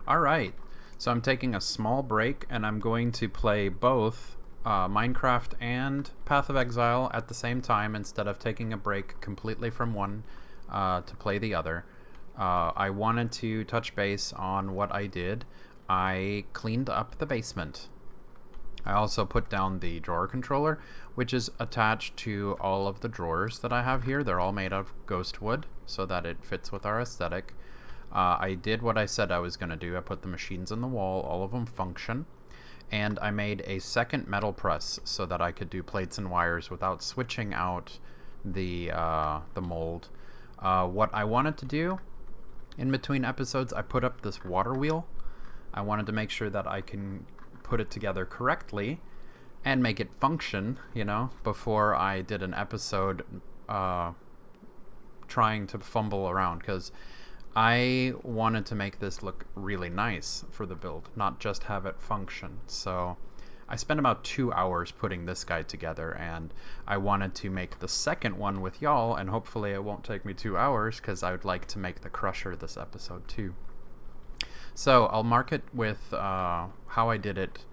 Alright, so I'm taking a small break and I'm going to play both Minecraft and Path of Exile at the same time instead of taking a break completely from one to play the other. I wanted to touch base on what I did. I cleaned up the basement. I also put down the drawer controller, which is attached to all of the drawers that I have here. They're all made of ghost wood so that it fits with our aesthetic. I did what I said I was going to do. I put the machines in the wall, all of them function, and I made a second metal press so that I could do plates and wires without switching out the mold. What I wanted to do in between episodes, I put up this water wheel. I wanted to make sure that I can put it together correctly and make it function, before I did an episode trying to fumble around, because I wanted to make this look really nice for the build, not just have it function. So I spent about 2 hours putting this guy together, and I wanted to make the second one with y'all, and hopefully it won't take me 2 hours because I would like to make the crusher this episode too. So I'll mark it with how I did it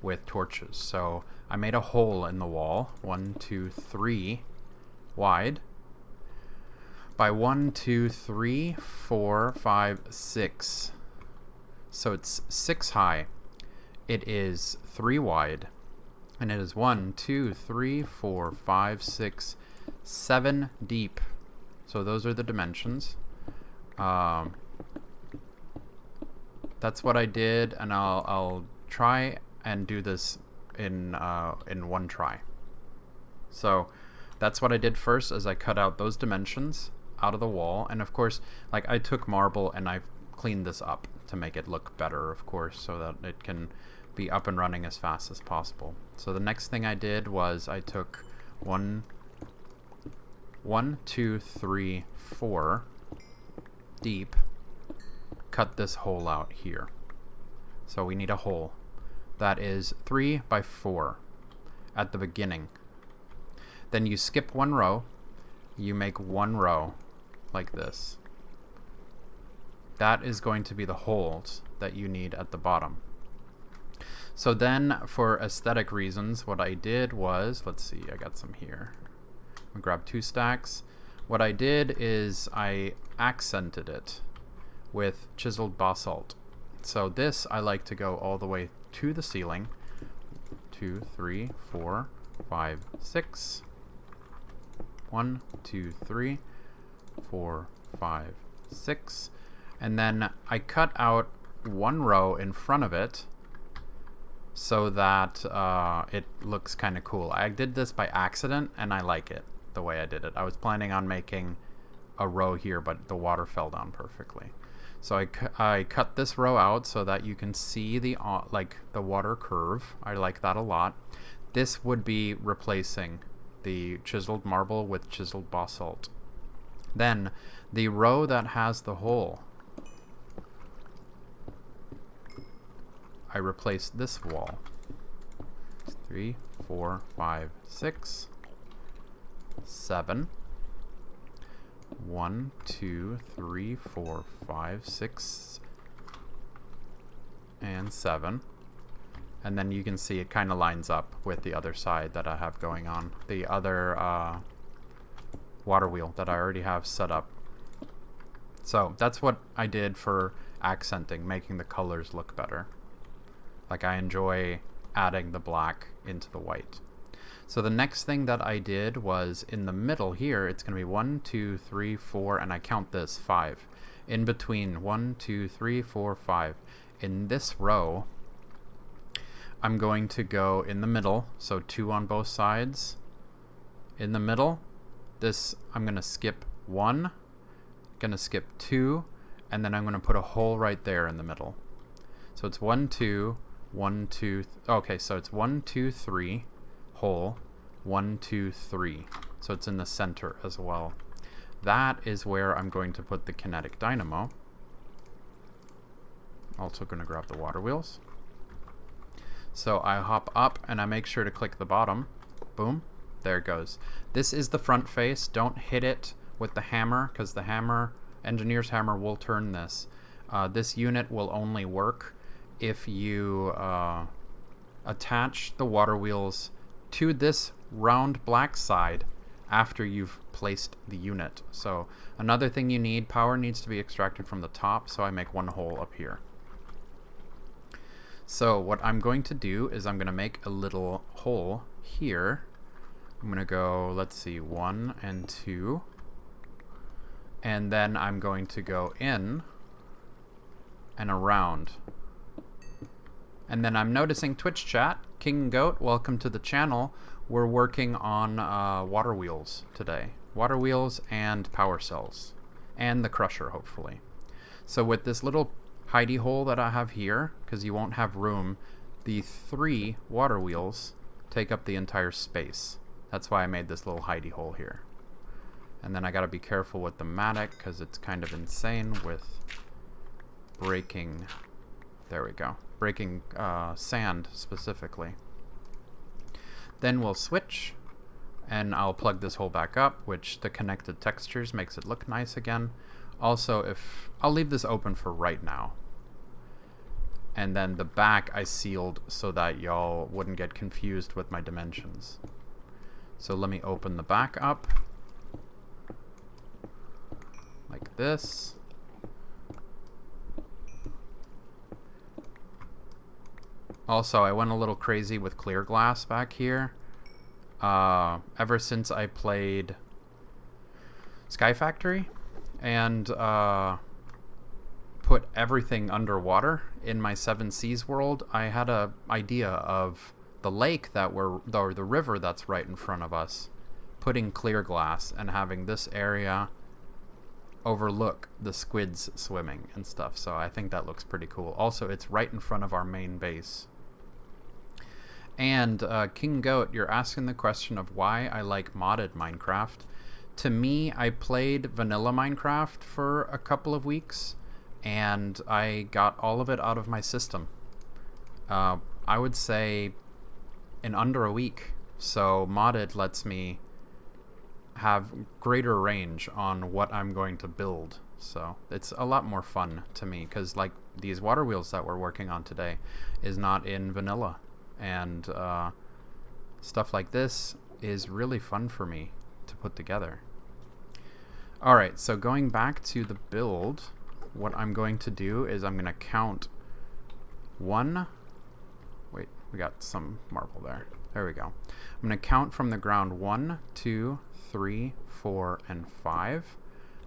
with torches. So I made a hole in the wall, 1, 2, 3 wide, by 1, 2, 3, 4, 5, 6. So it's 6 high. It is 3 wide. And it is 1, 2, 3, 4, 5, 6, 7 deep. So those are the dimensions. That's what I did, and I'll try and do this in one try. So that's what I did first, is I cut out those dimensions out of the wall, and of course, like, I took marble and I cleaned this up to make it look better, of course, so that it can be up and running as fast as possible. So the next thing I did was I took 1, 2, 3, 4 deep, cut this hole out here. So we need a hole that is 3 by 4 at the beginning. Then you skip 1 row, you make 1 row like this. That is going to be the holes that you need at the bottom. So then, for aesthetic reasons, what I did was, let's see, I got some here. I'm gonna grab 2 stacks. What I did is I accented it with chiseled basalt. So this I like to go all the way to the ceiling. 2, 3, 4, 5, 6. 1, 2, 3, 4, 5, 6. And then I cut out 1 row in front of it so that it looks kind of cool. I did this by accident, and I like it the way I did it. I was planning on making a row here, but the water fell down perfectly. So I cut this row out so that you can see the water curve. I like that a lot. This would be replacing the chiseled marble with chiseled basalt. Then the row that has the hole, I replaced this wall. 3, 4, 5, 6, 7. 1, 2, 3, 4, 5, 6, and 7. And then you can see it kind of lines up with the other side that I have going on. The other water wheel that I already have set up. So that's what I did for accenting, making the colors look better. Like, I enjoy adding the black into the white. So the next thing that I did was in the middle here, it's going to be 1, 2, 3, 4, and I count this 5. In between 1, 2, 3, 4, 5. In this row, I'm going to go in the middle, so 2 on both sides. In the middle, this I'm going to skip 1, going to skip 2, and then I'm going to put a hole right there in the middle. So it's 1, 2, 1, 2, okay, so it's 1, 2, 3, hole, 1, 2, 3. So it's in the center as well. That is where I'm going to put the kinetic dynamo. Also going to grab the water wheels. So I hop up and I make sure to click the bottom. Boom. There it goes. This is the front face. Don't hit it with the hammer, because the hammer, engineer's hammer, will turn this. This unit will only work if you attach the water wheels to this round black side after you've placed the unit. So another thing you need, power needs to be extracted from the top, so I make one hole up here. So what I'm going to do is I'm going to make a little hole here. I'm going to go, let's see, 1 and 2. And then I'm going to go in and around. And then I'm noticing Twitch chat, King Goat, welcome to the channel. We're working on Waterwheels today. Waterwheels and Powercells. And the Crusher, hopefully. So with this little hidey hole that I have here, because you won't have room, the 3 water wheels take up the entire space. That's why I made this little hidey hole here. And then I gotta be careful with the mattock, because it's kind of insane with breaking, there we go, breaking sand specifically. Then we'll switch, and I'll plug this hole back up, which the connected textures makes it look nice again. Also, I'll leave this open for right now. And then the back I sealed so that y'all wouldn't get confused with my dimensions. So let me open the back up. Like this. Also, I went a little crazy with clear glass back here. Ever since I played Sky Factory and put everything underwater in my 7 Seas world, I had an idea of the lake or the river that's right in front of us, putting clear glass and having this area overlook the squids swimming and stuff. So I think that looks pretty cool. Also, it's right in front of our main base. And King Goat, you're asking the question of why I like modded Minecraft. To me, I played vanilla Minecraft for a couple of weeks, and I got all of it out of my system. I would say in under a week. So modded lets me have greater range on what I'm going to build. So it's a lot more fun to me, because like these water wheels that we're working on today is not in vanilla, and stuff like this is really fun for me to put together. Alright, so going back to the build, what I'm going to do is I'm going to count 1. Wait, we got some marble there. There we go. I'm going to count from the ground 1, 2, 3, 4, and 5.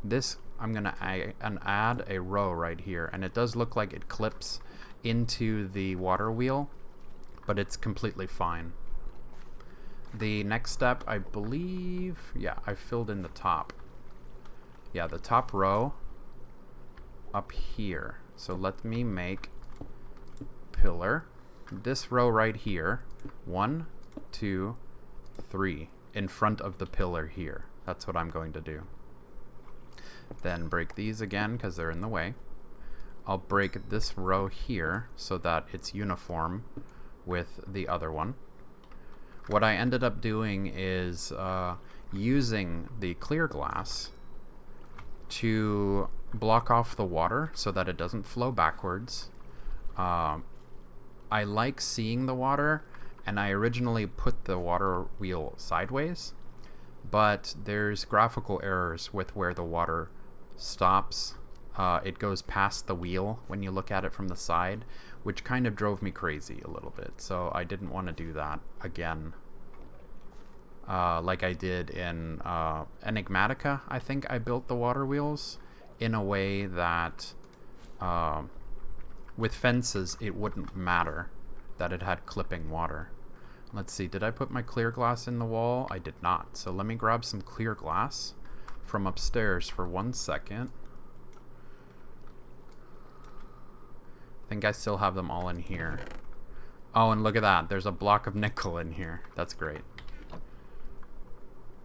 This, I'm going to add a row right here, and it does look like it clips into the water wheel, but it's completely fine. The next step, I believe, yeah, I filled in the top. Yeah, the top row up here. So let me make pillar. This row right here, 1, 2, 3, in front of the pillar here. That's what I'm going to do. Then break these again because they're in the way. I'll break this row here so that it's uniform with the other one. What I ended up doing is using the clear glass to block off the water so that it doesn't flow backwards. I like seeing the water, and I originally put the water wheel sideways, but there's graphical errors with where the water stops. It goes past the wheel when you look at it from the side, which kind of drove me crazy a little bit, so I didn't want to do that again. Like I did in Enigmatica, I think I built the water wheels in a way that with fences it wouldn't matter that it had clipping water. Let's see, did I put my clear glass in the wall? I did not. So let me grab some clear glass from upstairs for 1 second. I think I still have them all in here. Oh, and look at that. There's a block of nickel in here. That's great.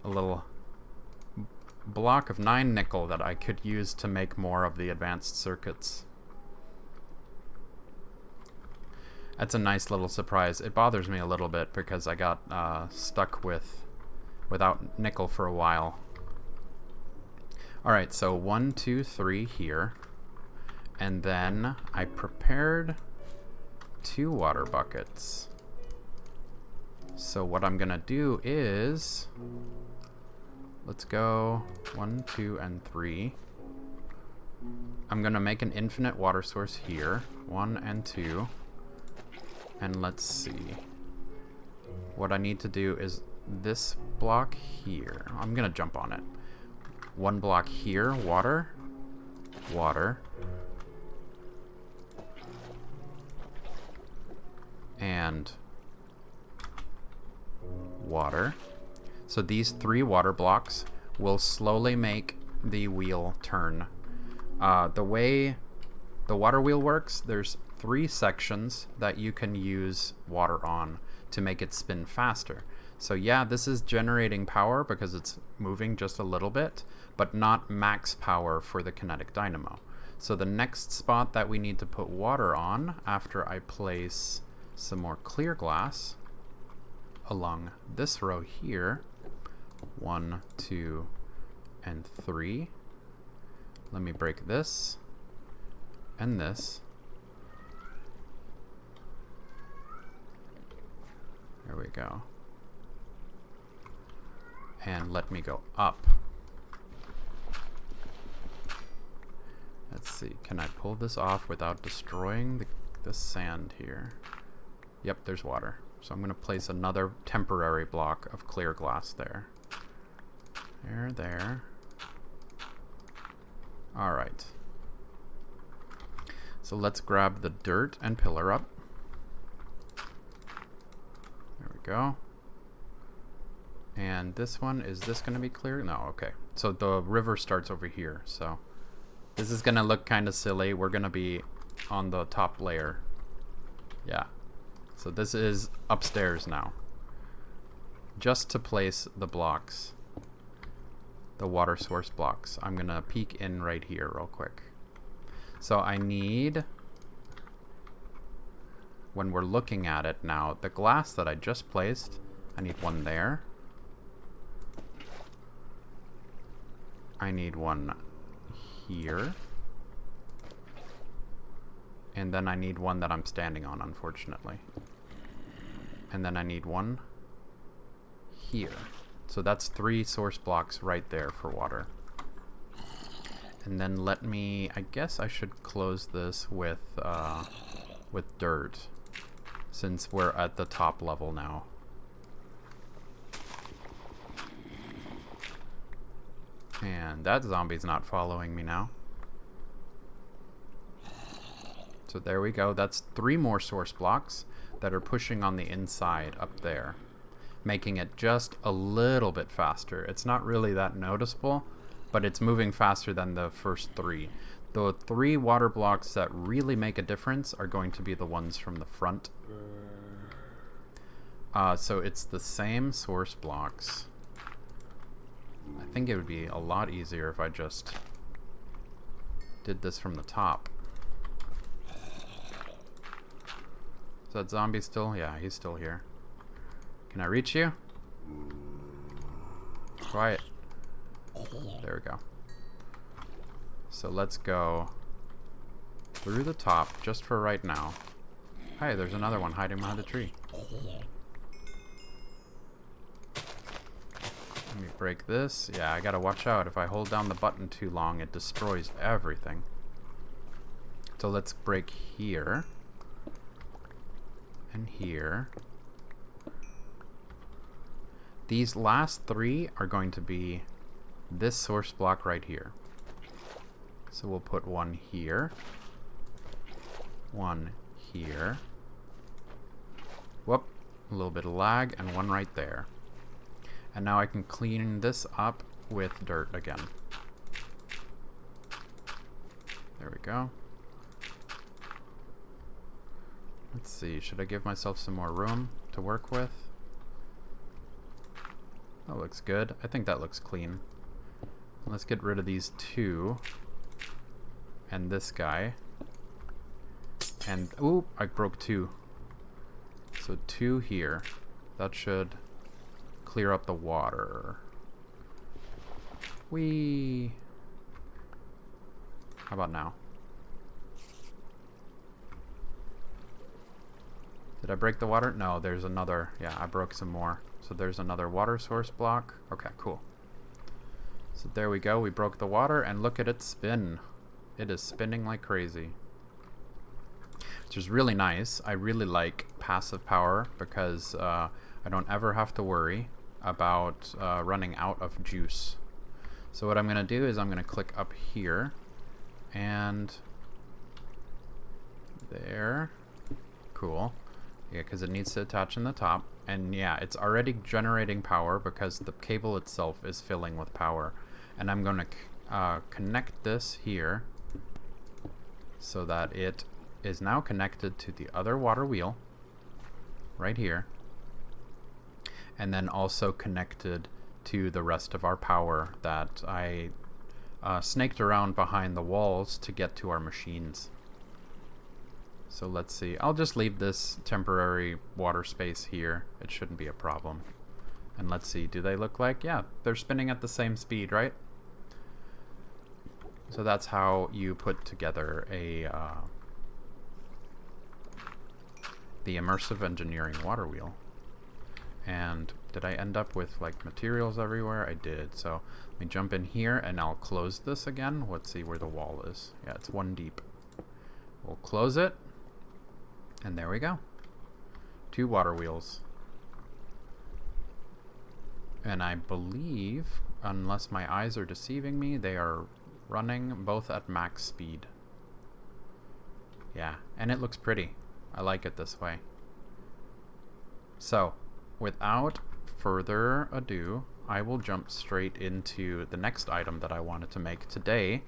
A little block of 9 nickel that I could use to make more of the advanced circuits. That's a nice little surprise. It bothers me a little bit because I got stuck without nickel for a while. Alright, so 1, 2, 3 here. And then I prepared 2 water buckets. So what I'm gonna do is, let's go 1, 2, and 3. I'm gonna make an infinite water source here, 1 and 2. And let's see. What I need to do is this block here. I'm gonna jump on it. 1 block here, water, water. And water. So these 3 water blocks will slowly make the wheel turn. The way the water wheel works, there's 3 sections that you can use water on to make it spin faster. So yeah, this is generating power because it's moving just a little bit, but not max power for the kinetic dynamo. So the next spot that we need to put water on, after I place some more clear glass along this row here, 1, 2, and 3. Let me break this and this. There we go. And let me go up. Let's see, can I pull this off without destroying the sand here? Yep, there's water. So I'm going to place another temporary block of clear glass there. There. Alright. So let's grab the dirt and pillar up. There we go. And this one, is this going to be clear? No, okay. So the river starts over here. So this is going to look kind of silly. We're going to be on the top layer. Yeah. So this is upstairs now. Just to place the blocks, the water source blocks, I'm going to peek in right here real quick. So I need, when we're looking at it now, the glass that I just placed, I need one there. I need one here. And then I need one that I'm standing on, unfortunately. And then I need one here. So that's 3 source blocks right there for water. And then let me, I guess I should close this with dirt, since we're at the top level now. And that zombie's not following me now. So there we go. That's 3 more source blocks that are pushing on the inside up there, making it just a little bit faster. It's not really that noticeable, but it's moving faster than the first 3. The 3 water blocks that really make a difference are going to be the ones from the front. So it's the same source blocks. I think it would be a lot easier if I just did this from the top. Is that zombie still? Yeah, he's still here. Can I reach you? Quiet. There we go. So let's go through the top just for right now. Hey, there's another one hiding behind the tree. Let me break this. Yeah, I gotta watch out. If I hold down the button too long, it destroys everything. So let's break here. And here. These last 3 are going to be this source block right here. So we'll put one here. One here. Whoop. A little bit of lag, and one right there. And now I can clean this up with dirt again. There we go. Let's see, should I give myself some more room to work with? That looks good. I think that looks clean. Let's get rid of these 2. And this guy. And, ooh, I broke 2. So 2 here. That should clear up the water. Whee! How about now? Did I break the water? No, there's another. Yeah, I broke some more. So there's another water source block. Okay, cool. So there we go. We broke the water, and look at it spin. It is spinning like crazy. Which is really nice. I really like passive power because I don't ever have to worry about running out of juice. So what I'm going to do is I'm going to click up here, and there. Cool. Yeah, because it needs to attach in the top. And yeah, it's already generating power because the cable itself is filling with power. And I'm going to connect this here so that it is now connected to the other water wheel right here. And then also connected to the rest of our power that I snaked around behind the walls to get to our machines. So let's see. I'll just leave this temporary water space here. It shouldn't be a problem. And let's see. Do they look like? Yeah, they're spinning at the same speed, right? So that's how you put together a the immersive engineering water wheel. And did I end up with like materials everywhere? I did. So let me jump in here and I'll close this again. Let's see where the wall is. Yeah, it's 1 deep. We'll close it. And there we go. 2 water wheels. And I believe, unless my eyes are deceiving me, they are running both at max speed. Yeah, and it looks pretty. I like it this way. So, without further ado, I will jump straight into the next item that I wanted to make today,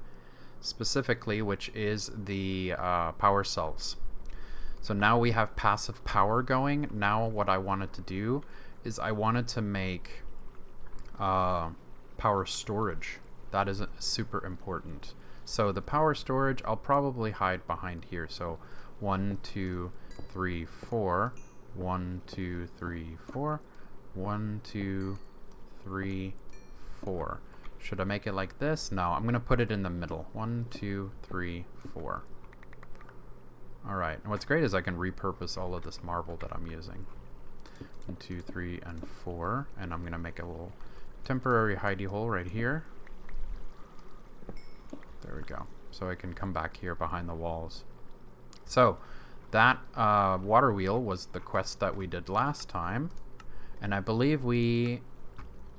specifically, which is the Powercells. So now we have passive power going. Now what I wanted to do is I wanted to make power storage. That is super important. So the power storage, I'll probably hide behind here. So 1, 2, 3, 4. 1, 2, 3, 4. 1, 2, 3, 4. Should I make it like this? No, I'm going to put it in the middle. 1, 2, 3, 4. Alright, and what's great is I can repurpose all of this marble that I'm using. 1, 2, 3, and 4. And I'm going to make a little temporary hidey hole right here. There we go. So I can come back here behind the walls. So, that water wheel was the quest that we did last time. And I believe we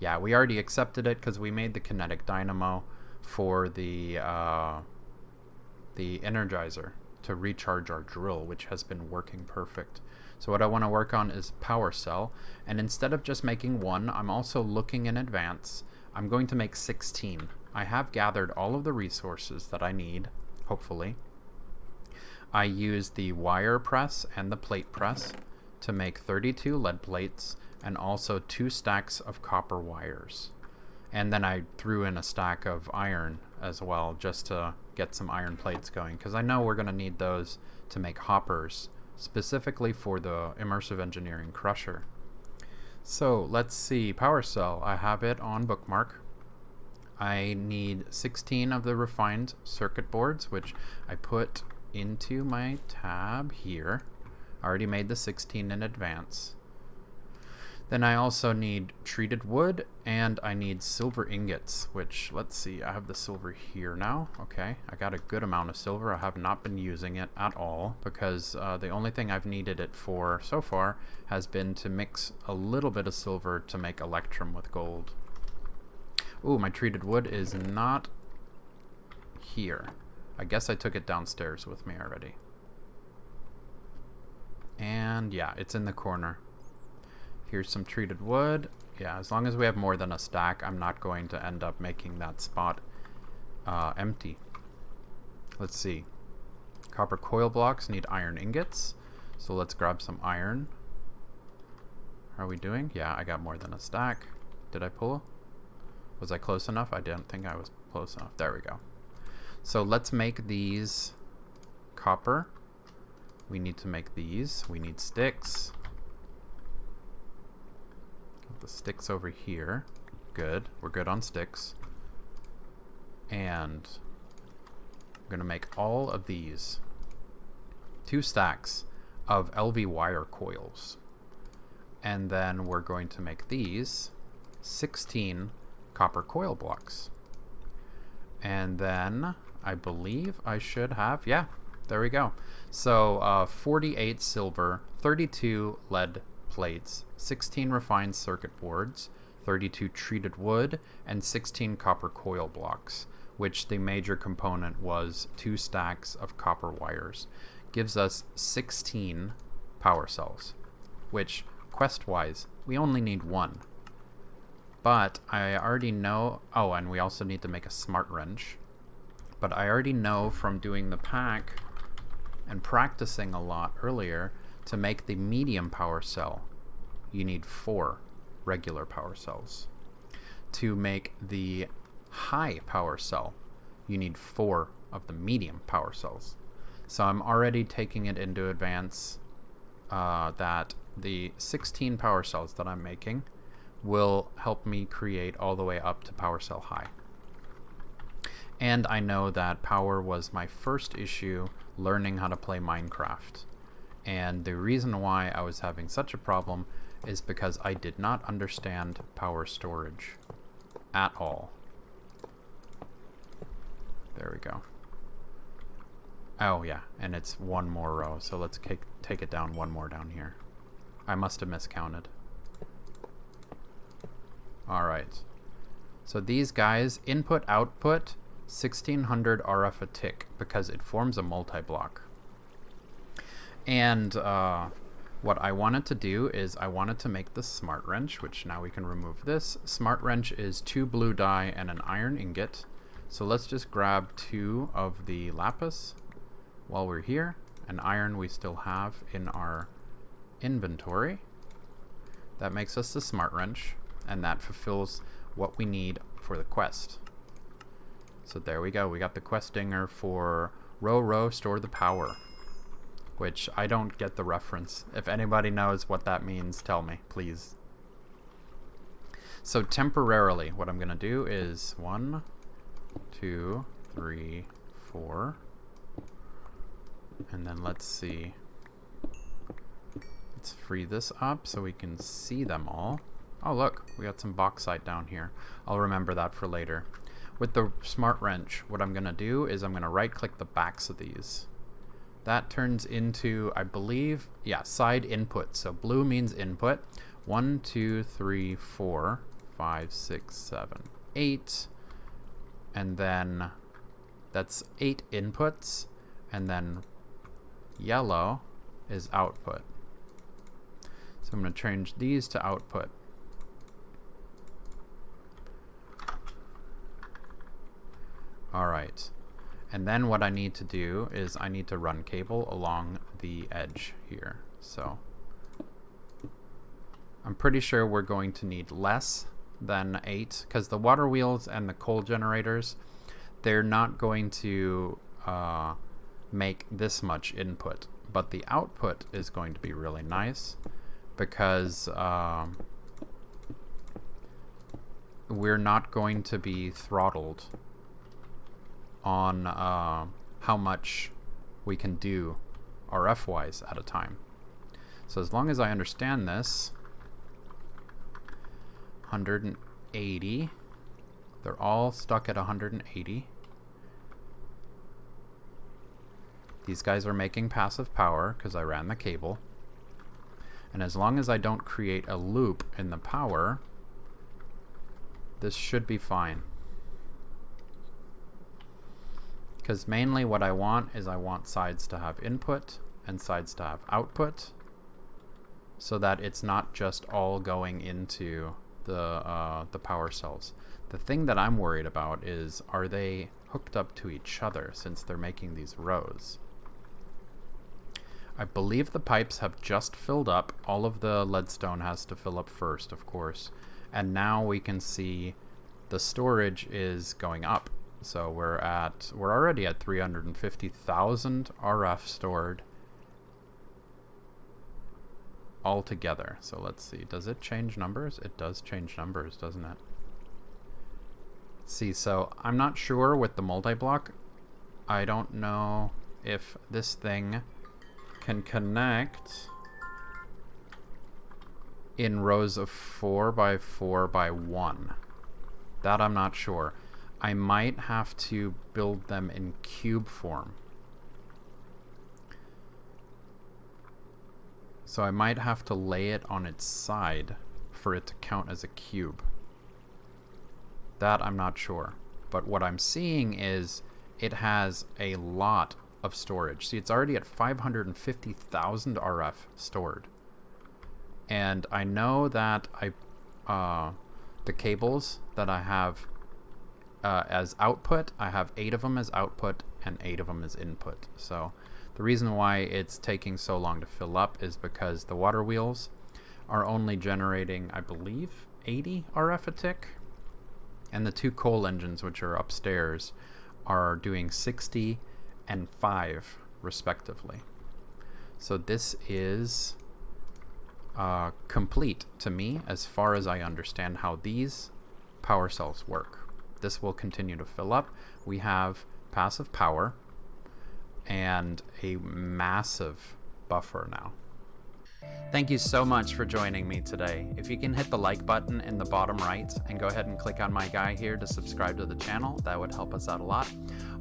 already accepted it because we made the kinetic dynamo for the energizer to recharge our drill, which has been working perfect. So what I want to work on is power cell, and instead of just making 1, I'm also looking in advance. I'm going to make 16. I have gathered all of the resources that I need, hopefully. I use the wire press and the plate press to make 32 lead plates and also 2 stacks of copper wires. And then I threw in a stack of iron as well, just to get some iron plates going, because I know we're going to need those to make hoppers, specifically for the immersive engineering crusher. So let's see, power cell, I have it on bookmark. I need 16 of the refined circuit boards, which I put into my tab here. I already made the 16 in advance. Then I also need treated wood, and I need silver ingots, which, let's see, I have the silver here now. Okay, I got a good amount of silver. I have not been using it at all because the only thing I've needed it for so far has been to mix a little bit of silver to make electrum with gold. Ooh, my treated wood is not here. I guess I took it downstairs with me already. And yeah, it's in the corner. Here's some treated wood. Yeah, as long as we have more than a stack, I'm not going to end up making that spot empty. Let's see. Copper coil blocks need iron ingots. So let's grab some iron. How are we doing? Yeah, I got more than a stack. Did I pull? Was I close enough? I didn't think I was close enough. There we go. So let's make these copper. We need to make these. We need sticks. The sticks over here. Good. We're good on sticks. And I'm going to make all of these. 2 stacks. of LV wire coils. And then we're going to make these 16 copper coil blocks. And then I believe I should have, yeah, there we go. So 48 silver, 32 lead plates, 16 refined circuit boards, 32 treated wood, and 16 copper coil blocks, which the major component was 2 stacks of copper wires. Gives us 16 power cells, which quest-wise, we only need 1. But I already know, oh, and we also need to make a smart wrench. But I already know from doing the pack and practicing a lot earlier, to make the medium power cell, you need 4 regular power cells. To make the high power cell, you need 4 of the medium power cells. So I'm already taking it into advance that the 16 power cells that I'm making will help me create all the way up to power cell high. And I know that power was my first issue learning how to play Minecraft. And the reason why I was having such a problem is because I did not understand power storage at all. There we go. Oh yeah, and it's 1 more row, so let's take it down 1 more down here. I must have miscounted. Alright. So these guys, input, output, 1600 RF a tick, because it forms a multi-block. And what I wanted to do is I wanted to make the smart wrench, which now we can remove this. Smart wrench is 2 blue dye and an iron ingot. So let's just grab 2 of the lapis while we're here. And iron we still have in our inventory. That makes us the smart wrench, and that fulfills what we need for the quest. So there we go. We got the quest dinger for row, store the power, which I don't get the reference. If anybody knows what that means, tell me, please. So temporarily, what I'm going to do is 1, 2, 3, 4. And then let's see. Let's free this up so we can see them all. Oh look, we got some bauxite down here. I'll remember that for later. With the smart wrench, what I'm going to do is I'm going to right click the backs of these. That turns into, I believe, yeah, side input. So blue means input. 1, 2, 3, 4, 5, 6, 7, 8. And then that's 8 inputs. And then yellow is output. So I'm going to change these to output. Alright. And then what I need to do is I need to run cable along the edge here. So I'm pretty sure we're going to need less than 8, because the water wheels and the coal generators, they're not going to make this much input. But the output is going to be really nice, because we're not going to be throttled on how much we can do RF-wise at a time. So as long as I understand this, 180, they're all stuck at 180. These guys are making passive power because I ran the cable. And as long as I don't create a loop in the power, this should be fine. Because mainly what I want is I want sides to have input and sides to have output, so that it's not just all going into the power cells. The thing that I'm worried about is, are they hooked up to each other since they're making these rows? I believe the pipes have just filled up. All of the leadstone has to fill up first, of course. And now we can see the storage is going up. So we're already at 350,000 RF stored altogether. So let's see, does it change numbers? It does change numbers, doesn't it? See, so I'm not sure with the multi-block. I don't know if this thing can connect in rows of 4 by 4 by 1. That I'm not sure. I might have to build them in cube form. So I might have to lay it on its side for it to count as a cube. That I'm not sure. But what I'm seeing is it has a lot of storage. See, it's already at 550,000 RF stored. And I know that the cables that I have as output, I have 8 of them as output and 8 of them as input. So the reason why it's taking so long to fill up is because the Waterwheels are only generating, I believe, 80 RF a tick. And the 2 coal engines, which are upstairs, are doing 60 and 5 respectively. So this is complete to me as far as I understand how these power cells work. This will continue to fill up. We have passive power and a massive buffer now. Thank you so much for joining me today. If you can hit the like button in the bottom right and go ahead and click on my guy here to subscribe to the channel, that would help us out a lot.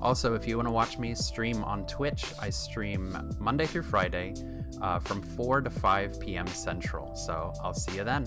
Also, if you want to watch me stream on Twitch, I stream Monday through Friday from 4 to 5 p.m. Central. So I'll see you then.